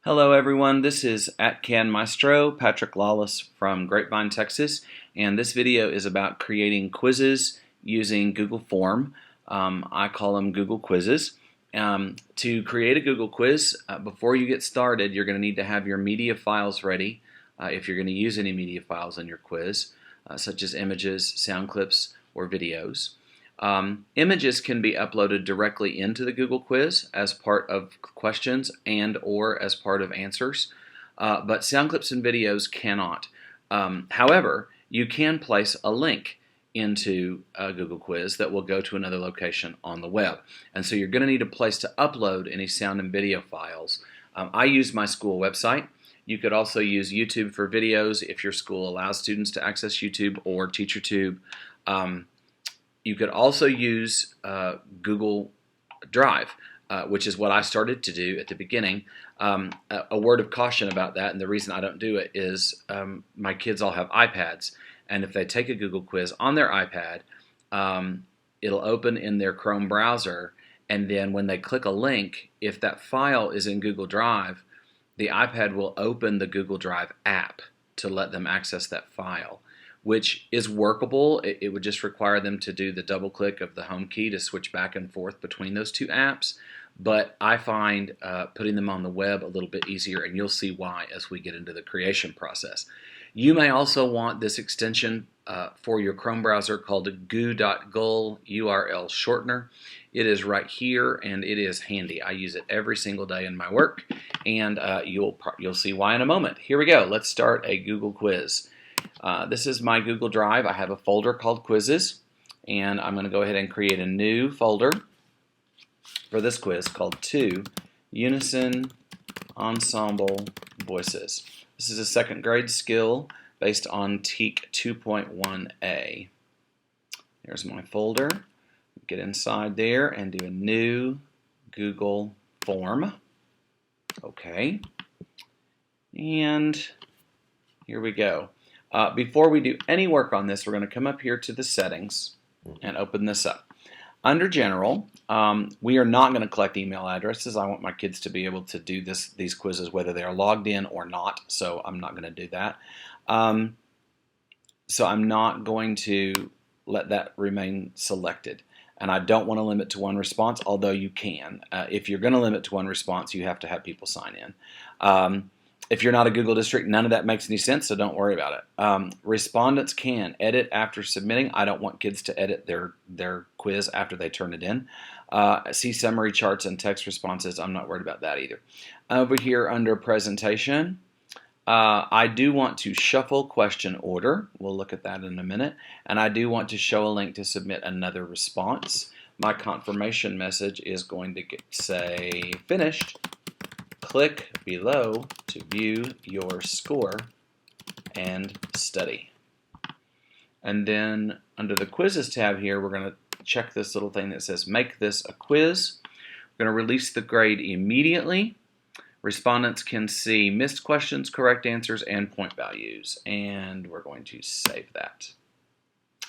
Hello everyone, this is @Can Maestro, Patrick Lawless from Grapevine, Texas, and this video is about creating quizzes using Google Form. I call them Google Quizzes. To create a Google quiz, before you get started, you're going to need to have your media files ready if you're going to use any media files in your quiz, such as images, sound clips, or videos. Images can be uploaded directly into the Google quiz as part of questions and or as part of answers, but sound clips and videos cannot. However, you can place a link into a Google quiz that will go to another location on the web, and so you're going to need a place to upload any sound and video files. I use my school website. You could also use YouTube for videos if your school allows students to access YouTube or TeacherTube. You could also use Google Drive, which is what I started to do at the beginning. A word of caution about that, and the reason I don't do it is my kids all have iPads, and if they take a Google quiz on their iPad, it'll open in their Chrome browser, and then when they click a link, if that file is in Google Drive, the iPad will open the Google Drive app to let them access that file, which is workable. It would just require them to do the double click of the home key to switch back and forth between those two apps. But I find putting them on the web a little bit easier, and you'll see why as we get into the creation process. You may also want this extension for your Chrome browser called a goo.gul URL shortener. It is right here, and it is handy. I use it every single day in my work, and you'll see why in a moment. Here we go. Let's start a Google quiz. This is my Google Drive. I have a folder called Quizzes, and I'm going to go ahead and create a new folder for this quiz called 2 Unison Ensemble Voices. This is a second grade skill based on TEAC 2.1a. There's my folder. Get inside there and do a new Google form. Okay. And here we go. Before we do any work on this, we're going to come up here to the settings and open this up. Under General, we are not going to collect email addresses. I want my kids to be able to do these quizzes whether they are logged in or not, so I'm not going to do that. So I'm not going to let that remain selected. And I don't want to limit to one response, although you can. If you're going to limit to one response, you have to have people sign in. If you're not a Google district, none of that makes any sense, so don't worry about it. Respondents can edit after submitting. I don't want kids to edit their quiz after they turn it in. See summary charts and text responses. I'm not worried about that either. Over here under presentation, I do want to shuffle question order. We'll look at that in a minute. And I do want to show a link to submit another response. My confirmation message is going to say finished. Click below to view your score and study. And then under the quizzes tab here, we're going to check this little thing that says make this a quiz. We're going to release the grade immediately. Respondents can see missed questions, correct answers, and point values. And we're going to save that.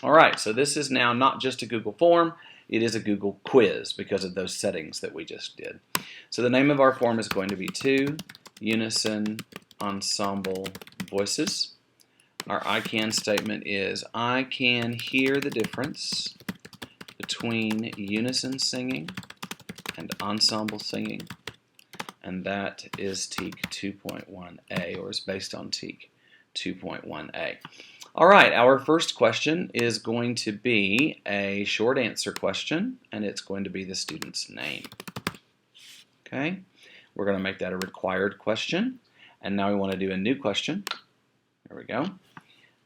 All right, so this is now not just a Google form. It is a Google quiz because of those settings that we just did. So the name of our form is going to be 2 Unison Ensemble Voices. Our I can statement is I can hear the difference between unison singing and ensemble singing, and that is TEAC 2.1a, or is based on TEAC 2.1a. All right, our first question is going to be a short answer question, and it's going to be the student's name. Okay, we're going to make that a required question, and now we want to do a new question. There we go.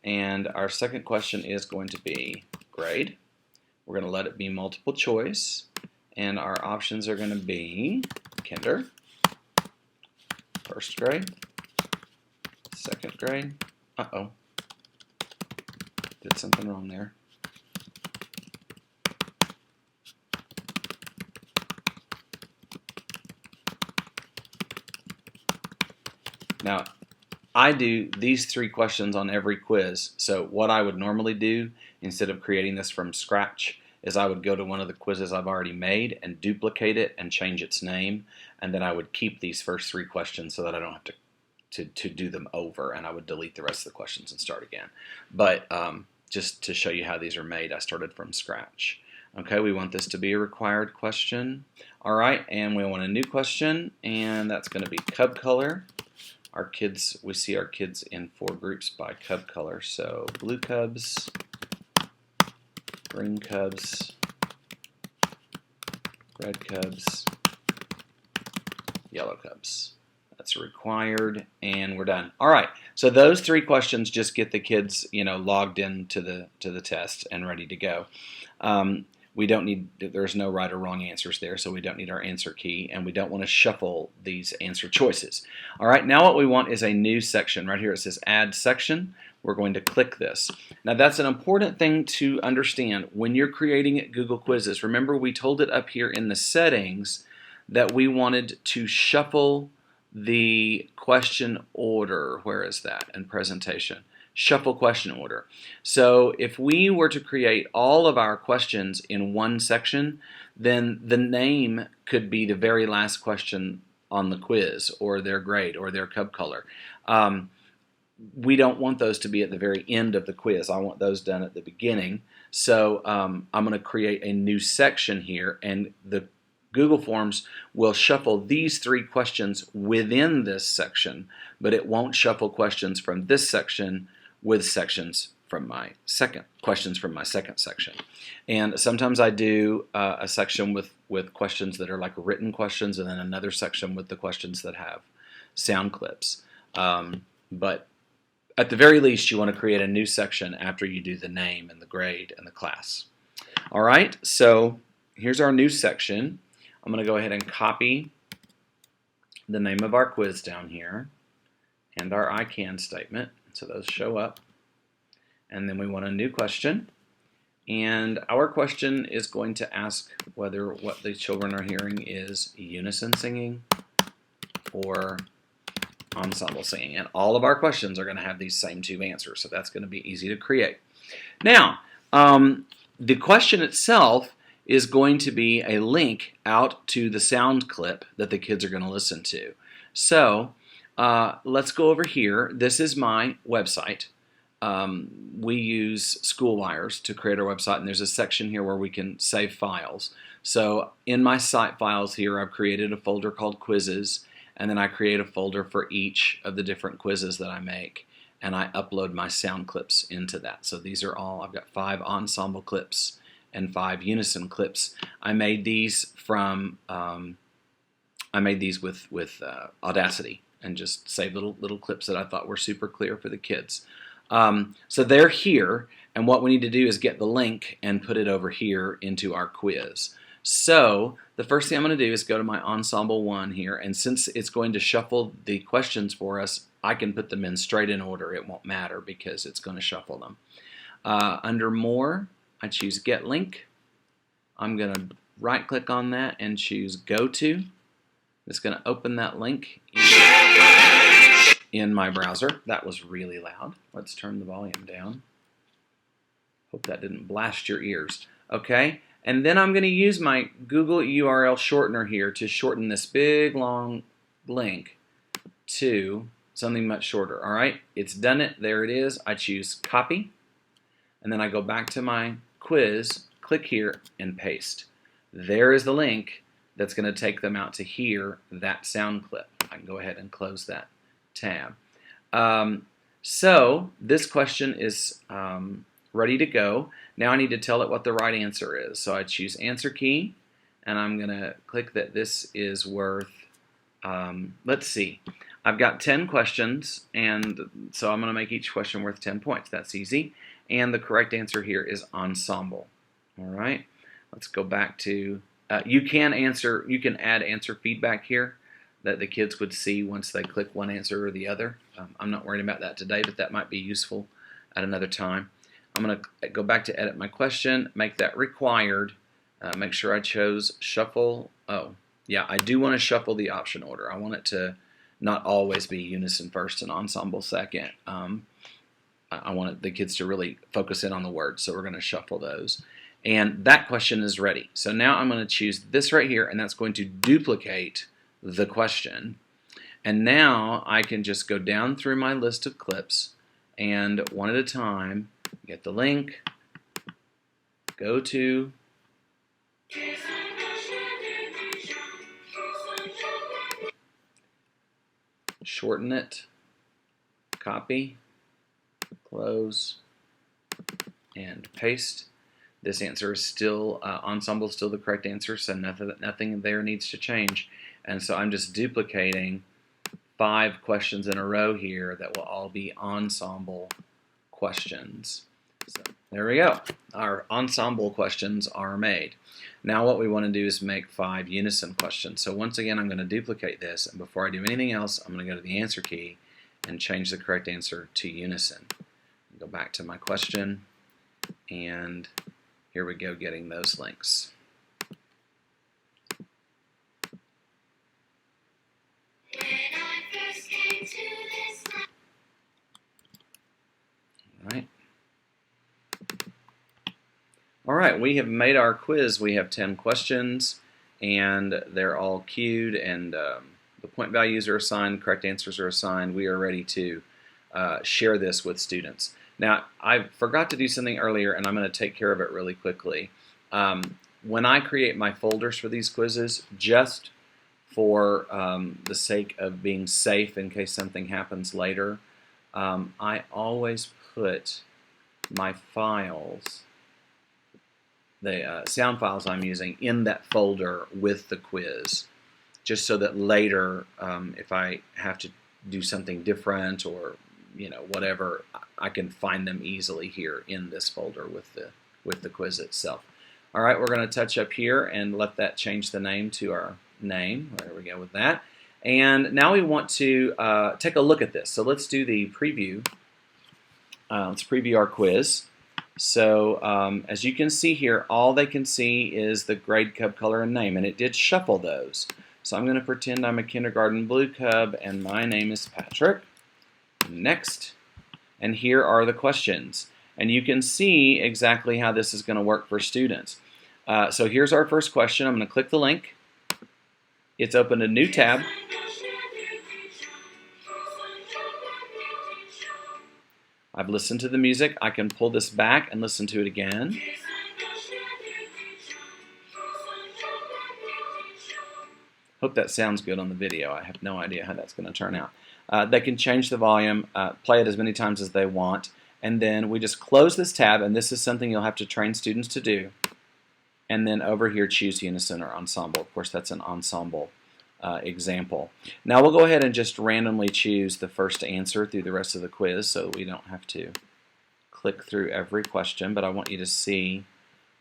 And our second question is going to be grade. We're going to let it be multiple choice, and our options are going to be kinder, first grade, second grade. Uh-oh. Did something wrong there. Now, I do these 3 questions on every quiz, so what I would normally do, instead of creating this from scratch, is I would go to one of the quizzes I've already made and duplicate it and change its name, and then I would keep these first 3 questions so that I don't have to do them over, and I would delete the rest of the questions and start again. But just to show you how these are made, I started from scratch. Okay, we want this to be a required question. All right, and we want a new question, and that's going to be cub color. Our kids, we see our kids in 4 groups by cub color. So blue cubs, green cubs, red cubs, yellow cubs. That's required, and we're done. All right, so those 3 questions just get the kids, logged into the test and ready to go. We don't need, there's no right or wrong answers there, so we don't need our answer key, and we don't want to shuffle these answer choices. All right, now what we want is a new section. Right here it says Add Section. We're going to click this. Now that's an important thing to understand when you're creating Google Quizzes. Remember, we told it up here in the settings that we wanted to shuffle the question order. Where is that in presentation? Shuffle question order. So if we were to create all of our questions in one section, then the name could be the very last question on the quiz, or their grade, or their cub color. We don't want those to be at the very end of the quiz. I want those done at the beginning. So I'm going to create a new section here, and the Google Forms will shuffle these 3 questions within this section, but it won't shuffle questions from this section with questions from my second section. And sometimes I do a section with questions that are like written questions, and then another section with the questions that have sound clips. But at the very least, you want to create a new section after you do the name and the grade and the class. All right, so here's our new section. I'm going to go ahead and copy the name of our quiz down here and our I can statement, so those show up. And then we want a new question, and our question is going to ask whether what the children are hearing is unison singing or ensemble singing, and all of our questions are going to have these same 2 answers, so that's going to be easy to create. Now, the question itself is going to be a link out to the sound clip that the kids are going to listen to. So let's go over here. This is my website. We use SchoolWires to create our website, and there's a section here where we can save files. So in my site files here, I've created a folder called Quizzes, and then I create a folder for each of the different quizzes that I make, and I upload my sound clips into that. So these are all, I've got 5 ensemble clips and 5 unison clips. I made these from, with Audacity, and just saved little clips that I thought were super clear for the kids. So they're here, and what we need to do is get the link and put it over here into our quiz. So the first thing I'm going to do is go to my Ensemble 1 here, and since it's going to shuffle the questions for us, I can put them in straight in order. It won't matter because it's going to shuffle them. Under More, I choose Get Link. I'm going to right click on that and choose Go To. It's going to open that link in my browser. That was really loud. Let's turn the volume down. Hope that didn't blast your ears. Okay, and then I'm going to use my Google URL shortener here to shorten this big long link to something much shorter. All right, it's done it. There it is. I choose Copy, and then I go back to my quiz, click here, and paste. There is the link that's going to take them out to hear that sound clip. I can go ahead and close that tab. So this question is ready to go. Now I need to tell it what the right answer is. So I choose Answer Key, and I'm going to click that this is worth, let's see, I've got 10 questions, and so I'm going to make each question worth 10 points. That's easy. And the correct answer here is ensemble. All right, let's go back to, you can add answer feedback here that the kids would see once they click one answer or the other. I'm not worried about that today, but that might be useful at another time. I'm going to go back to edit my question, make that required, make sure I chose shuffle. Oh, yeah, I do want to shuffle the option order. I want it to not always be unison first and ensemble second. I want the kids to really focus in on the words, so we're going to shuffle those. And that question is ready. So now I'm going to choose this right here, and that's going to duplicate the question. And now I can just go down through my list of clips and one at a time get the link, go to, shorten it, copy, close, and paste. This answer is still, ensemble is still the correct answer, so nothing there needs to change. And so I'm just duplicating 5 questions in a row here that will all be ensemble questions. So there we go. Our ensemble questions are made. Now what we want to do is make 5 unison questions. So once again, I'm going to duplicate this, and before I do anything else, I'm going to go to the answer key and change the correct answer to unison. Go back to my question, and here we go, getting those links. All right, we have made our quiz. We have 10 questions, and they're all queued, and the point values are assigned, correct answers are assigned. We are ready to share this with students. Now, I forgot to do something earlier, and I'm going to take care of it really quickly. When I create my folders for these quizzes, just for the sake of being safe in case something happens later, I always put my files, the sound files I'm using, in that folder with the quiz, just so that later, if I have to do something different or whatever, I can find them easily here in this folder with the quiz itself. All right, we're going to touch up here and let that change the name to our name. There we go with that. And now we want to take a look at this. So let's do the preview. Let's preview our quiz. So as you can see here, all they can see is the grade, cub, color, and name, and it did shuffle those. So I'm going to pretend I'm a kindergarten blue cub, and my name is Patrick. Next. And here are the questions. And you can see exactly how this is going to work for students. So here's our first question. I'm going to click the link. It's opened a new tab. I've listened to the music. I can pull this back and listen to it again. Hope that sounds good on the video. I have no idea how that's going to turn out. They can change the volume, play it as many times as they want, and then we just close this tab, and this is something you'll have to train students to do. And then over here, choose unison or ensemble. Of course, that's an ensemble example. Now we'll go ahead and just randomly choose the first answer through the rest of the quiz, so we don't have to click through every question, but I want you to see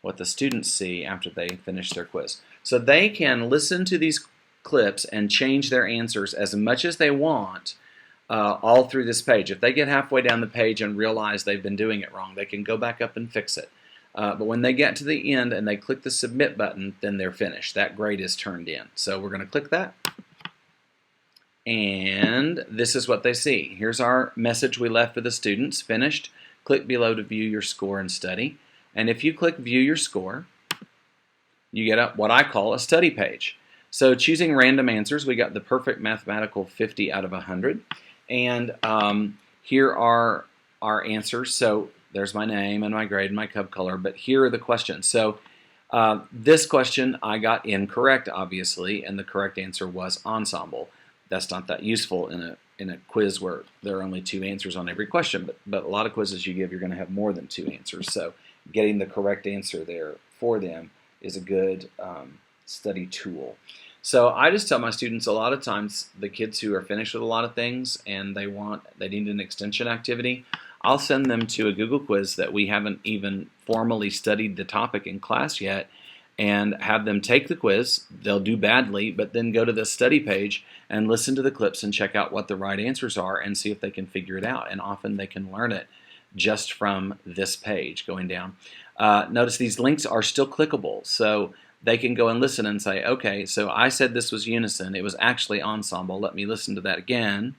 what the students see after they finish their quiz. So they can listen to these clips and change their answers as much as they want all through this page. If they get halfway down the page and realize they've been doing it wrong, they can go back up and fix it. But when they get to the end and they click the submit button, then they're finished. That grade is turned in. So we're going to click that. And this is what they see. Here's our message we left for the students. Finished. Click below to view your score and study. And if you click view your score, you get what I call a study page. So choosing random answers, we got the perfect mathematical 50 out of 100. And here are our answers. So there's my name and my grade and my cub color, but here are the questions. So this question I got incorrect, obviously, and the correct answer was ensemble. That's not that useful in a quiz where there are only 2 answers on every question, but a lot of quizzes you give, you're going to have more than 2 answers. So getting the correct answer there for them is a good study tool. So I just tell my students a lot of times, the kids who are finished with a lot of things and they need an extension activity, I'll send them to a Google quiz that we haven't even formally studied the topic in class yet, and have them take the quiz. They'll do badly, but then go to the study page and listen to the clips and check out what the right answers are and see if they can figure it out. And often they can learn it just from this page going down. Notice these links are still clickable, so they can go and listen and say, okay, so I said this was unison. It was actually ensemble. Let me listen to that again.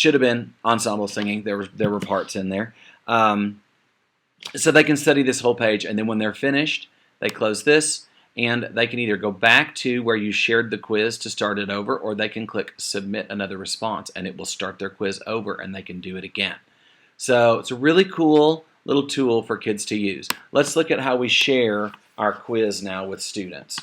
should have been ensemble singing. There were parts in there. So they can study this whole page, and then when they're finished, they close this, and they can either go back to where you shared the quiz to start it over, or they can click Submit Another Response, and it will start their quiz over, and they can do it again. So it's a really cool little tool for kids to use. Let's look at how we share our quiz now with students.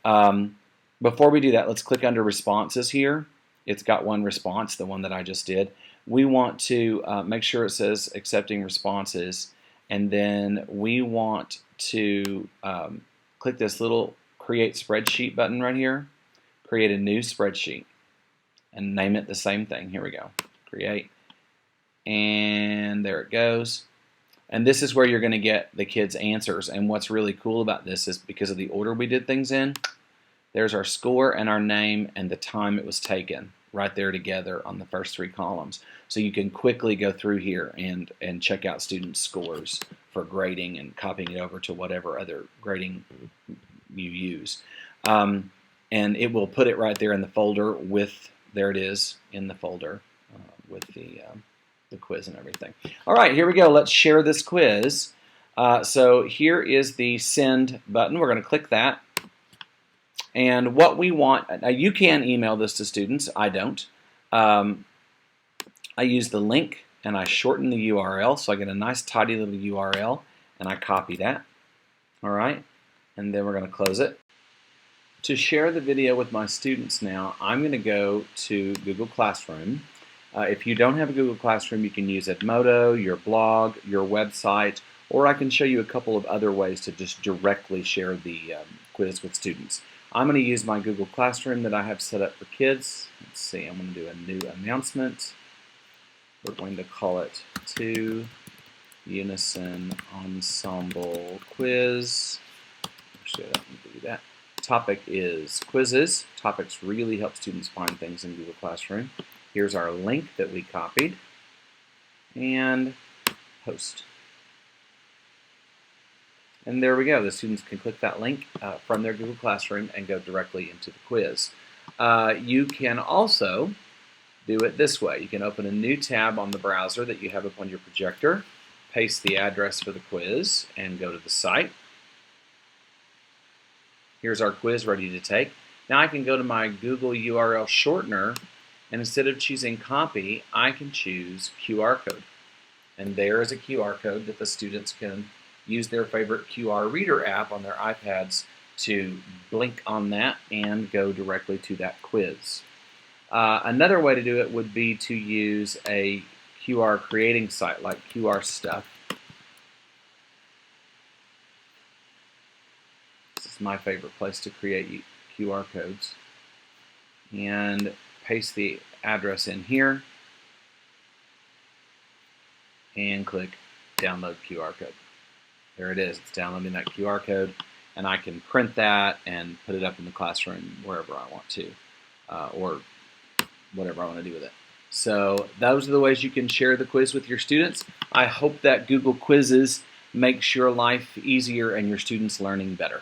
Before we do that, let's click under Responses here. It's got one response, the one that I just did. We want to make sure it says Accepting Responses, and then we want to click this little Create Spreadsheet button right here. Create a new spreadsheet and name it the same thing. Here we go. Create. And there it goes. And this is where you're going to get the kids' answers. And what's really cool about this is because of the order we did things in, there's our score and our name and the time it was taken right there together on the first 3 columns. So you can quickly go through here and check out students' scores for grading and copying it over to whatever other grading you use. And it will put it right there in the folder with, there it is in the folder with the quiz and everything. All right, here we go. Let's share this quiz. So here is the Send button. We're going to click that. And what we want, now you can email this to students. I don't. I use the link and I shorten the URL, so I get a nice tidy little URL, and I copy that. All right, and then we're going to close it. To share the video with my students now, I'm going to go to Google Classroom. If you don't have a Google Classroom, you can use Edmodo, your blog, your website, or I can show you a couple of other ways to just directly share the quiz with students. I'm going to use my Google Classroom that I have set up for kids. Let's see, I'm going to do a new announcement. We're going to call it 2 Unison Ensemble Quiz. Actually, I don't need to do that. Topic is quizzes. Topics really help students find things in Google Classroom. Here's our link that we copied. And post. And there we go. The students can click that link from their Google Classroom and go directly into the quiz. You can also do it this way. You can open a new tab on the browser that you have up on your projector, paste the address for the quiz, and go to the site. Here's our quiz ready to take. Now I can go to my Google URL shortener, and instead of choosing copy, I can choose QR code. And there is a QR code that the students can use their favorite QR reader app on their iPads to blink on that and go directly to that quiz. Another way to do it would be to use a QR creating site like QR Stuff. This is my favorite place to create QR codes. And paste the address in here and click Download QR Code. There it is. It's downloading that QR code, and I can print that and put it up in the classroom wherever I want to, or whatever I want to do with it. So those are the ways you can share the quiz with your students. I hope that Google Quizzes makes your life easier and your students learning better.